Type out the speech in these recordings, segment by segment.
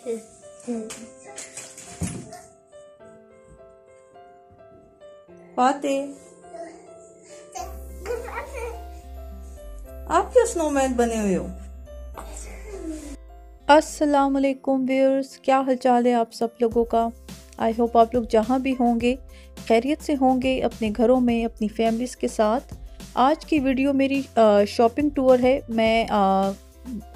फातेह, आप क्यों स्नोमैन बने हुए हो? अस्सलाम वालेकुम व्यूअर्स, क्या हालचाल है आप सब लोगों का। आई होप आप लोग जहाँ भी होंगे खैरियत से होंगे, अपने घरों में अपनी फैमिलीज़ के साथ। आज की वीडियो मेरी शॉपिंग टूर है। मैं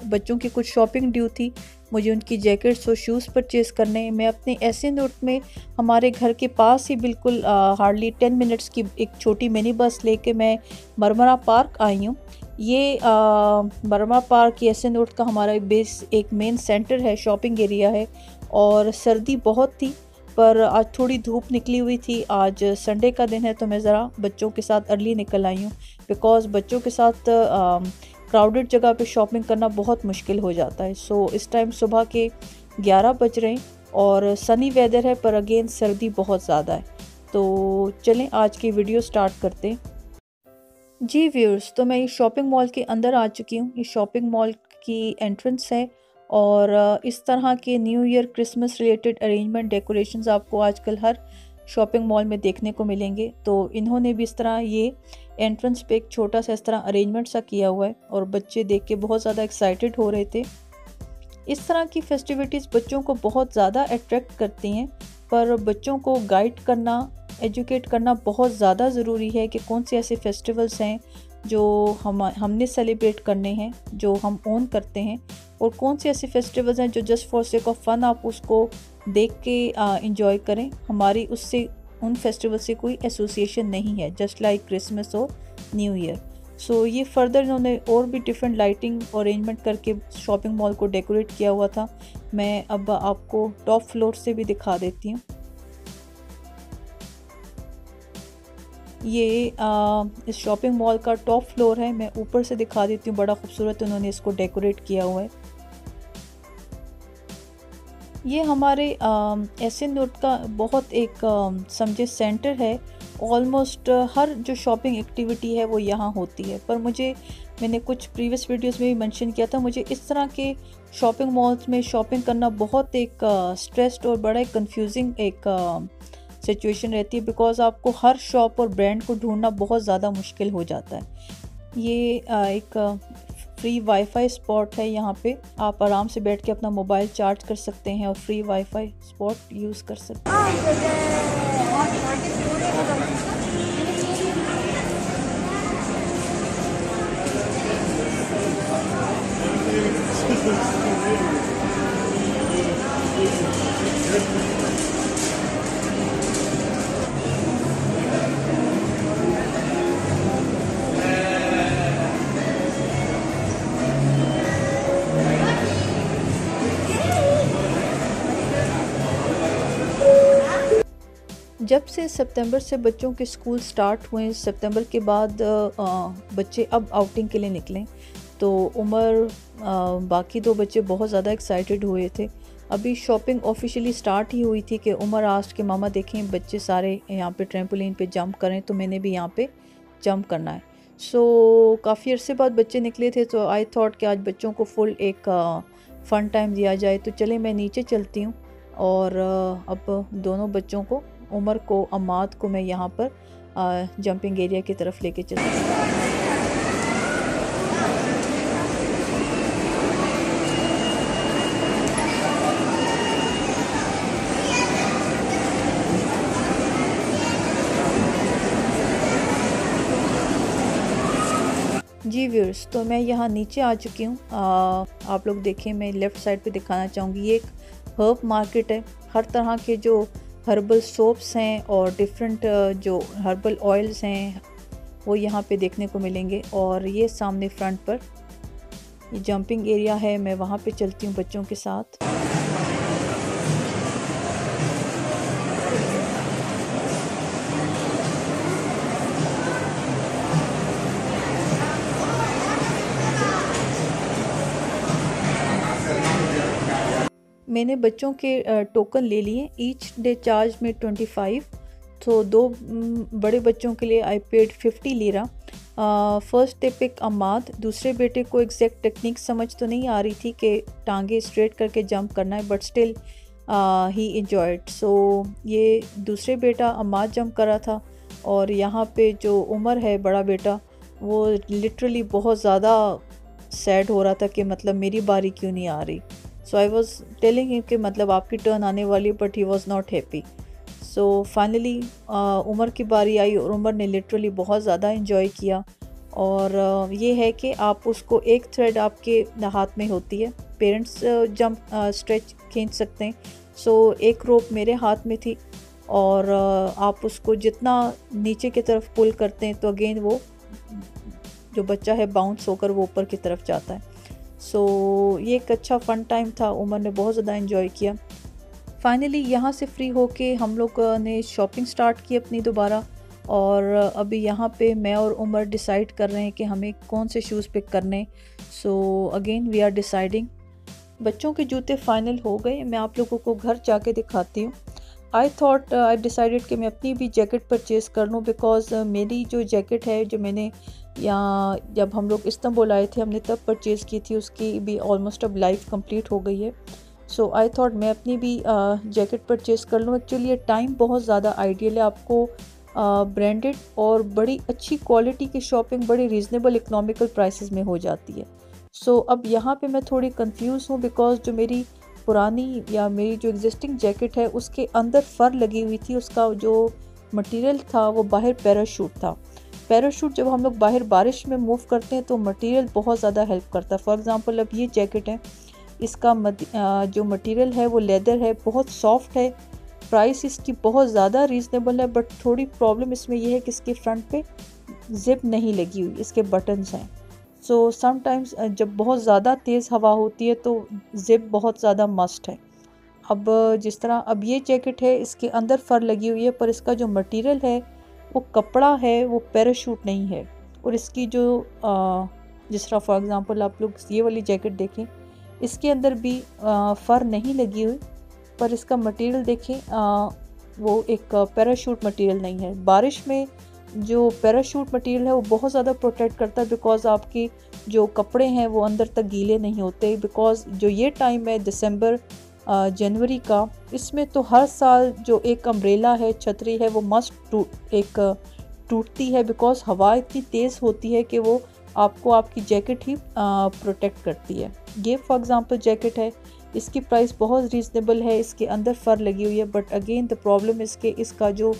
बच्चों की कुछ शॉपिंग ड्यू थी, मुझे उनकी जैकेट्स और शूज़ परचेज़ करने हैं। मैं अपने ऐसे नोट में हमारे घर के पास ही बिल्कुल हार्डली 10 मिनट्स की एक छोटी मिनी बस लेके मैं मरमरा पार्क आई हूँ। ये मरमरा पार्क ऐसे नोट का हमारा बेस एक मेन सेंटर है, शॉपिंग एरिया है। और सर्दी बहुत थी पर आज थोड़ी धूप निकली हुई थी। आज संडे का दिन है तो मैं ज़रा बच्चों के साथ अर्ली निकल आई हूँ, बिकॉज़ बच्चों के साथ क्राउडेड जगह पे शॉपिंग करना बहुत मुश्किल हो जाता है। सो इस टाइम सुबह के 11 बज रहे हैं और सनी वेदर है, पर अगेन सर्दी बहुत ज़्यादा है। तो चलें आज की वीडियो स्टार्ट करते हैं। जी व्यूअर्स, तो मैं ये शॉपिंग मॉल के अंदर आ चुकी हूँ। ये शॉपिंग मॉल की एंट्रेंस है और इस तरह के new year Christmas related arrangement decorations आपको आजकल हर शॉपिंग मॉल में देखने को मिलेंगे। तो इन्होंने भी इस तरह ये एंट्रेंस पे एक छोटा सा इस तरह अरेंजमेंट सा किया हुआ है और बच्चे देख के बहुत ज़्यादा एक्साइटेड हो रहे थे। इस तरह की फेस्टिविटीज़ बच्चों को बहुत ज़्यादा अट्रैक्ट करती हैं, पर बच्चों को गाइड करना, एजुकेट करना बहुत ज़्यादा ज़रूरी है कि कौन से ऐसे फेस्टिवल्स हैं जो हमने सेलिब्रेट करने हैं, जो हम ओन करते हैं, और कौन से ऐसे फेस्टिवल्स हैं जो just for sake of fun आप उसको देख के इंजॉय करें। हमारी उससे उन फेस्टिवल से कोई एसोसिएशन नहीं है, जस्ट लाइक क्रिसमस और न्यू ईयर। सो ये फर्दर इन्होंने और भी डिफरेंट लाइटिंग अरेंजमेंट करके शॉपिंग मॉल को डेकोरेट किया हुआ था। मैं अब आपको टॉप फ्लोर से भी दिखा देती हूँ। ये इस शॉपिंग मॉल का टॉप फ्लोर है, मैं ऊपर से दिखा देती हूँ। बड़ा खूबसूरत उन्होंने इसको डेकोरेट किया हुआ है। ये हमारे एशियन नोट का बहुत एक समझे सेंटर है। ऑलमोस्ट हर जो शॉपिंग एक्टिविटी है वो यहाँ होती है, पर मैंने कुछ प्रीवियस वीडियोस में भी मेंशन किया था, मुझे इस तरह के शॉपिंग मॉल्स में शॉपिंग करना बहुत एक स्ट्रेस्ड और बड़ा एक कंफ्यूजिंग एक सिचुएशन रहती है, बिकॉज़ आपको हर शॉप और ब्रांड को ढूंढना बहुत ज़्यादा मुश्किल हो जाता है। ये एक फ्री वाईफाई स्पॉट है, यहाँ पे आप आराम से बैठ के अपना मोबाइल चार्ज कर सकते हैं और फ्री वाईफाई स्पॉट यूज़ कर सकते हैं। जब से सितंबर से बच्चों के स्कूल स्टार्ट हुए, सितंबर के बाद बच्चे अब आउटिंग के लिए निकले, तो उमर बाकी दो बच्चे बहुत ज़्यादा एक्साइटेड हुए थे। अभी शॉपिंग ऑफिशियली स्टार्ट ही हुई थी कि उमर आस्ट के मामा देखें बच्चे सारे यहाँ पे ट्रैम्पोलिन पे जंप करें, तो मैंने भी यहाँ पे जंप करना है। सो काफ़ी अरसे बाद बच्चे निकले थे, तो आई थॉट कि आज बच्चों को फुल एक फ़न टाइम दिया जाए। तो चले मैं नीचे चलती हूँ और अब दोनों बच्चों को, उमर को, अम्माद को, मैं यहाँ पर जंपिंग एरिया की तरफ लेके चलती हूँ। जी व्यूअर्स, तो मैं यहाँ नीचे आ चुकी हूँ। आप लोग देखें, मैं लेफ़्ट साइड पे दिखाना चाहूँगी, ये एक हर्ब मार्केट है। हर तरह के जो हर्बल सोप्स हैं और डिफरेंट जो हर्बल ऑयल्स हैं वो यहाँ पे देखने को मिलेंगे। और ये सामने फ्रंट पर ये जंपिंग एरिया है, मैं वहाँ पे चलती हूँ बच्चों के साथ। मैंने बच्चों के टोकन ले लिए, ईच डे चार्ज में 25। तो दो बड़े बच्चों के लिए I paid 50 lira first they pick Ammad. दूसरे बेटे को एग्जैक्ट टेक्निक समझ तो नहीं आ रही थी कि टांगे स्ट्रेट करके जंप करना है, बट स्टिल ही इंजॉयड। सो ये दूसरे बेटा अम्माद जंप कर रहा था, और यहाँ पे जो उमर है बड़ा बेटा, वो लिटरली बहुत ज़्यादा सैड हो रहा था कि मतलब मेरी बारी क्यों नहीं आ रही। So I was telling him कि मतलब आपकी टर्न आने वाली, but he was not happy. So finally Umar की बारी आई, और उमर ने लिटरली बहुत ज़्यादा इन्जॉय किया। और ये है कि आप उसको एक थ्रेड आपके हाथ में होती है, पेरेंट्स जंप स्ट्रेच खींच सकते हैं। सो एक रोप मेरे हाथ में थी, और आप उसको जितना नीचे की तरफ पुल करते हैं तो अगेन वो जो बच्चा है बाउंस होकर वो ऊपर की तरफ जाता है। सो ये एक अच्छा फ़न टाइम था, उमर ने बहुत ज़्यादा इन्जॉय किया। फाइनली यहाँ से फ्री होके हम लोग ने शॉपिंग स्टार्ट की अपनी दोबारा, और अभी यहाँ पे मैं और उमर डिसाइड कर रहे हैं कि हमें कौन से शूज़ पिक करने। So again we are deciding. बच्चों के जूते फाइनल हो गए, मैं आप लोगों को घर जाके दिखाती हूँ। आई डिसाइडेड कि मैं अपनी भी जैकेट परचेज़ कर लूँ, बिकॉज़ मेरी जो जैकेट है जो मैंने यहाँ जब हम लोग इस्तांबुल आए थे हमने तब परचेज़ की थी, उसकी भी ऑलमोस्ट अब लाइफ कंप्लीट हो गई है। सो आई थॉट मैं अपनी भी जैकेट परचेज़ कर लूँ। एक्चुअली ये टाइम बहुत ज़्यादा आइडियल है, आपको ब्रांडेड और बड़ी अच्छी क्वालिटी की शॉपिंग बड़ी रीज़नेबल इकोनॉमिकल प्राइसेस में हो जाती है। सो अब यहाँ पे मैं थोड़ी कंफ्यूज हूँ, बिकॉज़ जो मेरी पुरानी या मेरी जो एग्जिस्टिंग जैकेट है उसके अंदर फ़र लगी हुई थी, उसका जो मटेरियल था वो बाहर पैराशूट था। पैराशूट जब हम लोग बाहर बारिश में मूव करते हैं तो मटेरियल बहुत ज़्यादा हेल्प करता है। फॉर एग्ज़ाम्पल अब ये जैकेट है, इसका जो मटेरियल है वो लेदर है, बहुत सॉफ्ट है, प्राइस इसकी बहुत ज़्यादा रीज़नेबल है, बट थोड़ी प्रॉब्लम इसमें यह है कि इसके फ्रंट पे ज़िप नहीं लगी हुई, इसके बटन्स हैं। सो समटाइम्स जब बहुत ज़्यादा तेज़ हवा होती है तो ज़िप बहुत ज़्यादा मस्ट है। अब जिस तरह अब ये जैकेट है इसके अंदर फ़र लगी हुई है, पर इसका जो मटेरियल है वो कपड़ा है, वो पैराशूट नहीं है। और इसकी जो जिस तरह फॉर एग्ज़ाम्पल आप लोग ये वाली जैकेट देखें, इसके अंदर भी फ़र नहीं लगी हुई, पर इसका मटेरियल देखें वो एक पैराशूट मटेरियल नहीं है। बारिश में जो पैराशूट मटेरियल है वो बहुत ज़्यादा प्रोटेक्ट करता है, बिकॉज़ आपके जो कपड़े हैं वो अंदर तक गीले नहीं होते। बिकॉज़ जो ये टाइम है दिसंबर जनवरी का, इसमें तो हर साल जो एक अम्ब्रेला है, छतरी है, वो मस्ट टूटती है, बिकॉज़ हवा इतनी तेज़ होती है कि वो आपको आपकी जैकेट ही प्रोटेक्ट करती है। ये फॉर एग्ज़ाम्पल जैकेट है, इसकी प्राइस बहुत रीज़नेबल है, इसके अंदर फ़र लगी हुई है, बट अगेन द प्रॉब्लम इसके इसका जो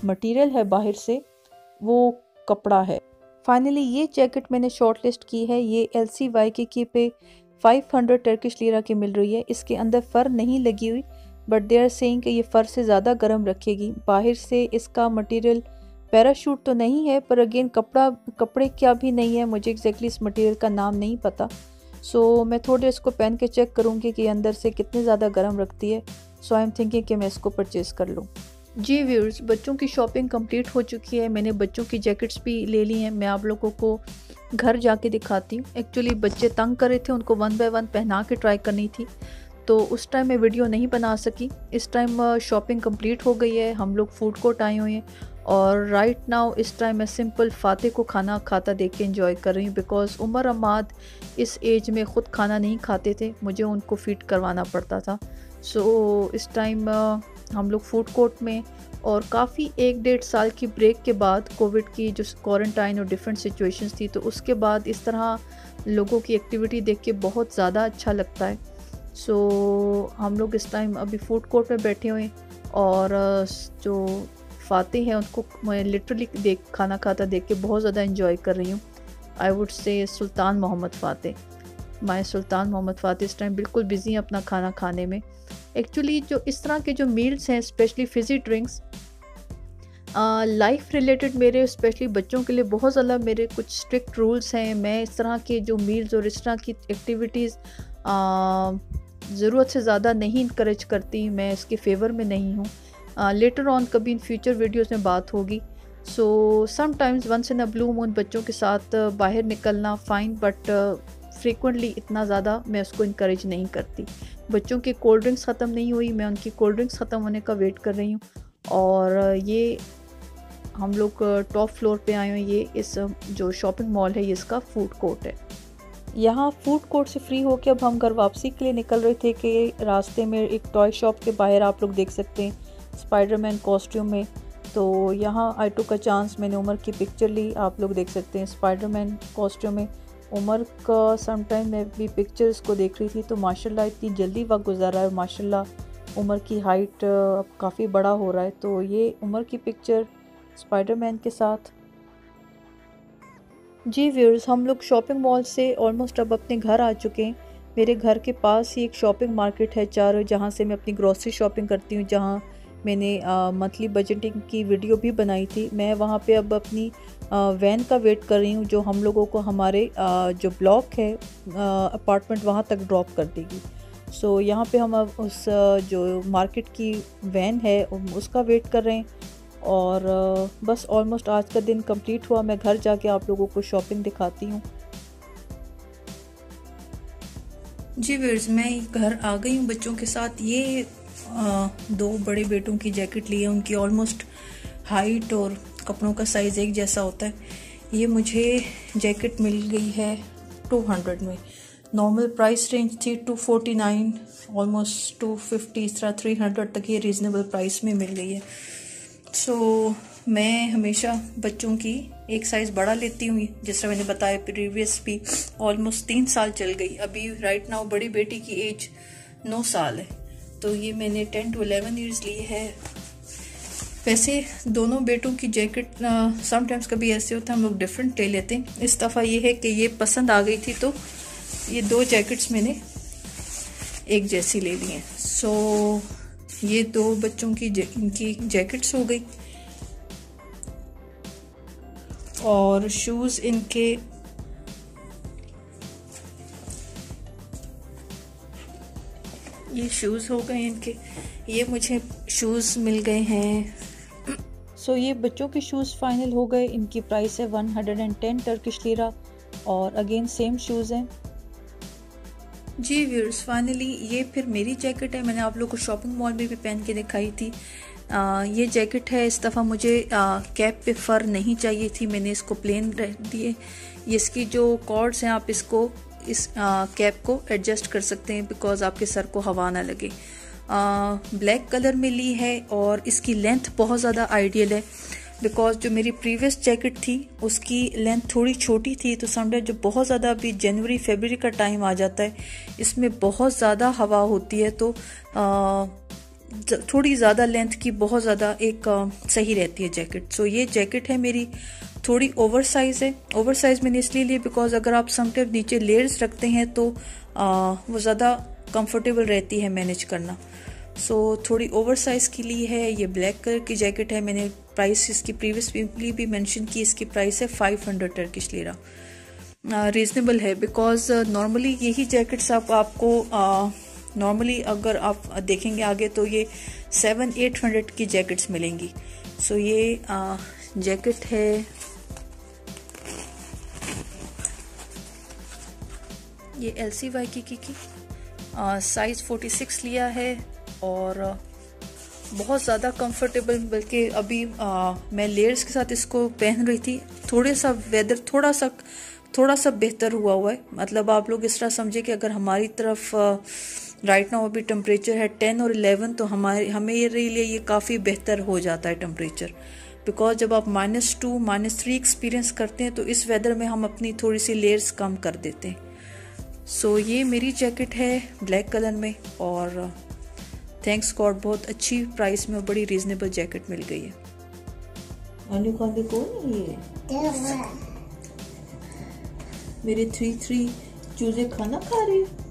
मटेरियल है बाहर से वो कपड़ा है। फाइनली ये जैकेट मैंने शॉर्ट लिस्ट की है, ये LCYKK पे 500 टर्किश लीरा की मिल रही है। इसके अंदर फ़र नहीं लगी हुई, बट दे आर सेइंग कि ये फ़र से ज़्यादा गर्म रखेगी। बाहर से इसका मटेरियल पैराशूट तो नहीं है, पर अगेन कपड़े क्या भी नहीं है, मुझे एग्जैक्टली इस मटेरियल का नाम नहीं पता। सो मैं थोड़े इसको पहन के चेक करूँगी कि अंदर से कितने ज़्यादा गर्म रखती है। सो आई एम थिंकिंग कि मैं इसको परचेज़ कर लूँ। जी व्यूअर्स, बच्चों की शॉपिंग कंप्लीट हो चुकी है, मैंने बच्चों की जैकेट्स भी ले ली हैं। मैं आप लोगों को घर जाके दिखाती हूँ। एक्चुअली बच्चे तंग कर रहे थे, उनको 1 बाय 1 पहना के ट्राई करनी थी, तो उस टाइम मैं वीडियो नहीं बना सकी। इस टाइम शॉपिंग कंप्लीट हो गई है, हम लोग फूड कोर्ट आए हुए हैं, और राइट नाउ इस टाइम मैं सिंपल फ़ाते को खाना खाता देख के एंजॉय कर रही हूँ, बिकॉज़ उमर अम्माद इस एज में ख़ुद खाना नहीं खाते थे, मुझे उनको फीड करवाना पड़ता था। सो इस टाइम हम लोग फूड कोर्ट में, और काफ़ी 1-1.5 साल की ब्रेक के बाद कोविड की जो क्वारंटाइन और डिफरेंट सिचुएशंस थी, तो उसके बाद इस तरह लोगों की एक्टिविटी देख के बहुत ज़्यादा अच्छा लगता है। सो हम लोग इस टाइम अभी फूड कोर्ट में बैठे हुए हैं, और जो फ़ाते हैं उनको मैं लिटरली खाना खाता देख के बहुत ज़्यादा इंजॉय कर रही हूँ। I would say Sultan Mohammad Fateh, my Sultan Mohammad Fateh इस टाइम बिल्कुल बिज़ी हैं अपना खाना खाने में। एक्चुअली जो इस तरह के जो मील्स हैं, specially fizzy drinks, life related मेरे स्पेशली बच्चों के लिए बहुत ज़्यादा मेरे कुछ स्ट्रिक्ट रूल्स हैं। मैं इस तरह के जो मील्स और इस तरह की एक्टिविटीज़ ज़रूरत से ज़्यादा नहीं इनकरेज करती, मैं इसके फेवर में नहीं हूँ। लेटर ऑन कभी इन फ्यूचर वीडियोस में बात होगी। So sometimes once in a blue moon बच्चों के साथ बाहर निकलना फ़ाइन, बट फ्रीक्वेंटली इतना ज़्यादा मैं उसको इनकरेज नहीं करती। बच्चों की कोल्ड ड्रिंक्स ख़त्म नहीं हुई, मैं उनकी कोल्ड ड्रिंक्स ख़त्म होने का वेट कर रही हूँ। और ये हम लोग टॉप फ्लोर पे आए हैं। ये इस जो शॉपिंग मॉल है ये इसका फूड कोर्ट है। यहाँ फूड कोर्ट से फ्री होकर अब हम घर वापसी के लिए निकल रहे थे कि रास्ते में एक टॉय शॉप के बाहर आप लोग देख सकते हैं स्पाइडरमैन कॉस्ट्यूम में। तो यहाँ आई टुक अ चांस, मैंने उमर की पिक्चर ली। आप लोग देख सकते हैं स्पाइडरमैन कॉस्ट्यूम में उमर का। समटाइम मैं भी पिक्चर्स को देख रही थी तो माशाल्लाह इतनी जल्दी वक्त गुजारा है। माशाल्लाह उमर की हाइट अब काफ़ी बड़ा हो रहा है। तो ये उमर की पिक्चर स्पाइडरमैन के साथ। जी व्यूअर्स, हम लोग शॉपिंग मॉल से ऑलमोस्ट अब अपने घर आ चुके हैं। मेरे घर के पास ही एक शॉपिंग मार्केट है चारों, जहाँ से मैं अपनी ग्रॉसरी शॉपिंग करती हूँ, जहाँ मैंने मंथली बजटिंग की वीडियो भी बनाई थी। मैं वहाँ पे अब अपनी वैन का वेट कर रही हूँ जो हम लोगों को हमारे जो ब्लॉक है अपार्टमेंट वहाँ तक ड्रॉप कर देगी। सो यहाँ पे हम अब उस जो मार्केट की वैन है उसका वेट कर रहे हैं। और बस ऑलमोस्ट आज का दिन कंप्लीट हुआ। मैं घर जाके आप लोगों को शॉपिंग दिखाती हूँ। जी व्यूअर्स, मैं घर आ गई हूँ बच्चों के साथ। ये दो बड़े बेटों की जैकेट ली है। उनकी ऑलमोस्ट हाइट और कपड़ों का साइज़ एक जैसा होता है। ये मुझे जैकेट मिल गई है 200 में। नॉर्मल प्राइस रेंज थी 249, ऑलमोस्ट 250, इस तरह 300 तक ये रीज़नेबल प्राइस में मिल गई है। सो मैं हमेशा बच्चों की एक साइज़ बड़ा लेती हूँ, जिस तरह मैंने बताया प्रीवियस भी। ऑलमोस्ट 3 साल चल गई। अभी राइट नाउ बड़ी बेटी की एज 9 साल है, तो ये मैंने 10 to 11 ईयर्स ली है। वैसे दोनों बेटों की जैकेट समटाइम्स कभी ऐसे होता है हम लोग डिफरेंट ले लेते हैं। इस दफ़ा ये है कि ये पसंद आ गई थी तो ये दो जैकेट्स मैंने एक जैसी ले ली हैं। सो ये दो बच्चों की इनकी जैकेट्स हो गई। और शूज़ इनके ये शूज़ हो गए इनके। ये मुझे शूज़ मिल गए हैं। सो ये बच्चों के शूज़ फाइनल हो गए। इनकी प्राइस है 110 टर्किश लीरा और अगेन सेम शूज़ हैं। जी व्यूअर्स, फाइनली ये फिर मेरी जैकेट है। मैंने आप लोगों को शॉपिंग मॉल में भी पहन के दिखाई थी। ये जैकेट है। इस दफ़ा मुझे कैप पे फर नहीं चाहिए थी, मैंने इसको प्लेन रख दिए। ये इसकी जो कॉर्ड्स हैं आप इसको इस कैप को एडजस्ट कर सकते हैं बिकॉज आपके सर को हवा ना लगे। ब्लैक कलर में ली है और इसकी लेंथ बहुत ज़्यादा आइडियल है बिकॉज जो मेरी प्रीवियस जैकेट थी उसकी लेंथ थोड़ी छोटी थी। तो समझे जो बहुत ज़्यादा अभी जनवरी फरवरी का टाइम आ जाता है, इसमें बहुत ज़्यादा हवा होती है, तो थोड़ी ज़्यादा लेंथ की बहुत ज़्यादा एक सही रहती है जैकेट। सो ये जैकेट है मेरी थोड़ी ओवर साइज़ है। ओवर साइज़ मैंने इसलिए लिए बिकॉज अगर आप समटाइम नीचे लेयर्स रखते हैं तो वो ज़्यादा कंफर्टेबल रहती है मैनेज करना। सो थोड़ी ओवर साइज़ की ली है। ये ब्लैक कलर की जैकेट है। मैंने प्राइस इसकी प्रीवियसली भी मेंशन की। इसकी प्राइस है 500 टर्किश लीरा। रीज़नेबल है बिकॉज नॉर्मली यही जैकेट्स आपको नॉर्मली अगर आप देखेंगे आगे तो ये 700-800 की जैकेट्स मिलेंगी। सो ये जैकेट है। ये LCY की साइज़ 46 लिया है और बहुत ज़्यादा कंफर्टेबल, बल्कि अभी मैं लेयर्स के साथ इसको पहन रही थी। थोड़े सा वेदर थोड़ा सा बेहतर हुआ है। मतलब आप लोग इस तरह समझे कि अगर हमारी तरफ राइट नाउ अभी टेम्परेचर है 10 और 11 तो हमें ये लिए ये काफ़ी बेहतर हो जाता है टेम्परेचर। बिकॉज जब आप -2 -3 एक्सपीरियंस करते हैं तो इस वेदर में हम अपनी थोड़ी सी लेयर्स कम कर देते हैं। सो ये मेरी जैकेट है ब्लैक कलर में और थैंक्स गॉड बहुत अच्छी प्राइस में बड़ी रीजनेबल जैकेट मिल गई है। आलू खाने कौन है ये? मेरे 3 चूजे खाना खा रही है।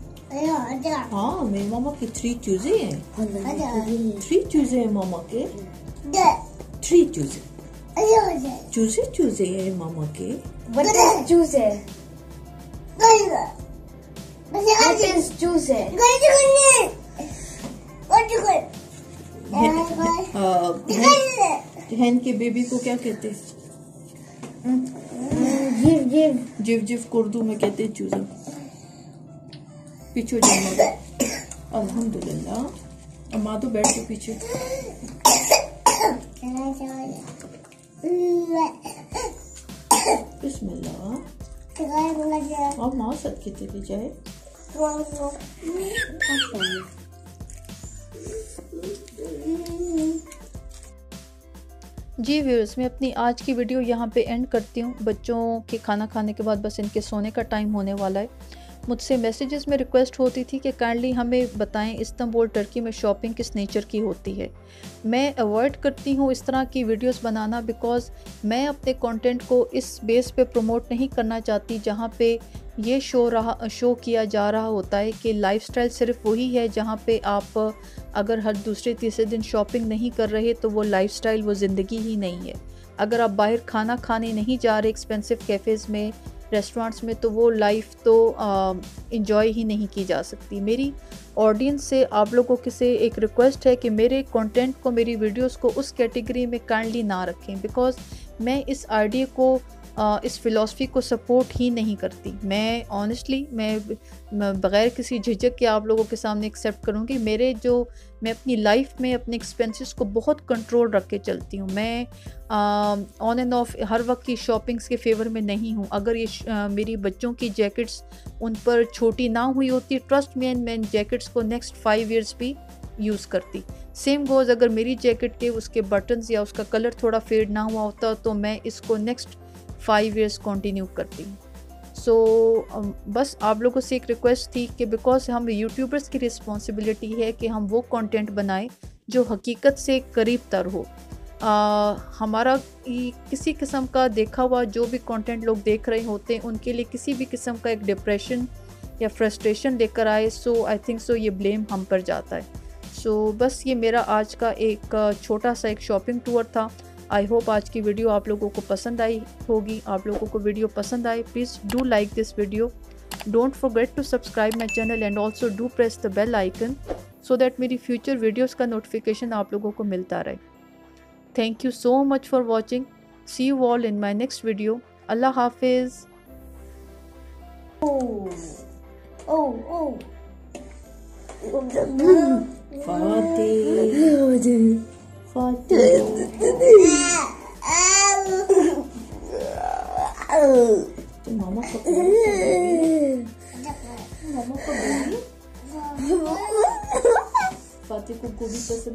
हाँ, मेरी मामा के 3 चूजे हैं। 3 चूजे हैं मामा के। 3 चूजे चूजे हैं मामा के। What is चूजे? What is चूजे? हैन के बेबी को क्या कहते हैं? जिव को उर्दू में कहते हैं चूजा। पीछे जाना। अल्हम्दुलिल्लाह। अम्मा तो बैठ के पीछे। बिस्मिल्लाह। अब माँ सद के चली जाए। जी व्यूअर्स, मैं अपनी आज की वीडियो यहाँ पे एंड करती हूँ। बच्चों के खाना खाने के बाद बस इनके सोने का टाइम होने वाला है। मुझसे मैसेजेस में रिक्वेस्ट होती थी कि काइंडली हमें बताएं इस्तांबुल टर्की में शॉपिंग किस नेचर की होती है। मैं अवॉइड करती हूँ इस तरह की वीडियोस बनाना, बिकॉज़ मैं अपने कंटेंट को इस बेस पे प्रमोट नहीं करना चाहती जहाँ पे ये शो किया जा रहा होता है कि लाइफस्टाइल सिर्फ वही है जहाँ पे आप अगर हर दूसरे तीसरे दिन शॉपिंग नहीं कर रहे तो वो लाइफस्टाइल, वो ज़िंदगी ही नहीं है। अगर आप बाहर खाना खाने नहीं जा रहे एक्सपेंसिव कैफ़ेज़ में, रेस्टोरेंट्स में, तो वो लाइफ तो इंजॉय ही नहीं की जा सकती। मेरी ऑडियंस से आप लोगों के से एक रिक्वेस्ट है कि मेरे कंटेंट को, मेरी वीडियोस को उस कैटेगरी में काइंडली ना रखें, बिकॉज़ मैं इस आइडिया को, इस फ़िलासफ़ी को सपोर्ट ही नहीं करती। मैं ऑनेस्टली मैं बग़ैर किसी झिझक के आप लोगों के सामने एक्सेप्ट करूँगी। मैं अपनी लाइफ में अपने एक्सपेंसेस को बहुत कंट्रोल रख के चलती हूँ। मैं ऑन एंड ऑफ हर वक्त की शॉपिंग्स के फेवर में नहीं हूँ। अगर ये मेरी बच्चों की जैकेट्स उन पर छोटी ना हुई होती, ट्रस्ट मी, मैं इन जैकेट्स को नेक्स्ट 5 ईयर्स भी यूज़ करती। सेम गोज़, अगर मेरी जैकेट के उसके बटन्स या उसका कलर थोड़ा फेड ना हुआ होता तो मैं इसको नेक्स्ट 5 ईयर्स कंटिन्यू करती हूँ। सो बस आप लोगों से एक रिक्वेस्ट थी कि बिकॉज हम यूट्यूबर्स की रिस्पॉन्सिबिलिटी है कि हम वो कंटेंट बनाएं जो हकीकत से करीब तर हो। हमारा किसी किस्म का देखा हुआ जो भी कंटेंट लोग देख रहे होते हैं उनके लिए किसी भी किस्म का एक डिप्रेशन या फ्रस्ट्रेशन लेकर आए, सो आई थिंक सो ये ब्लेम हम पर जाता है। सो बस ये मेरा आज का एक छोटा सा एक शॉपिंग टूर था। आई होप आज की वीडियो आप लोगों को पसंद आई होगी। आप लोगों को वीडियो पसंद आए, please do like this video, don't forget to subscribe my channel and also do press the bell icon so that मेरी फ्यूचर वीडियोज़ का नोटिफिकेशन आप लोगों को मिलता रहे। Thank you so much for watching. See you all in my next video. अल्लाह हाफिज़। मामा को फातिह को गोभी पसंद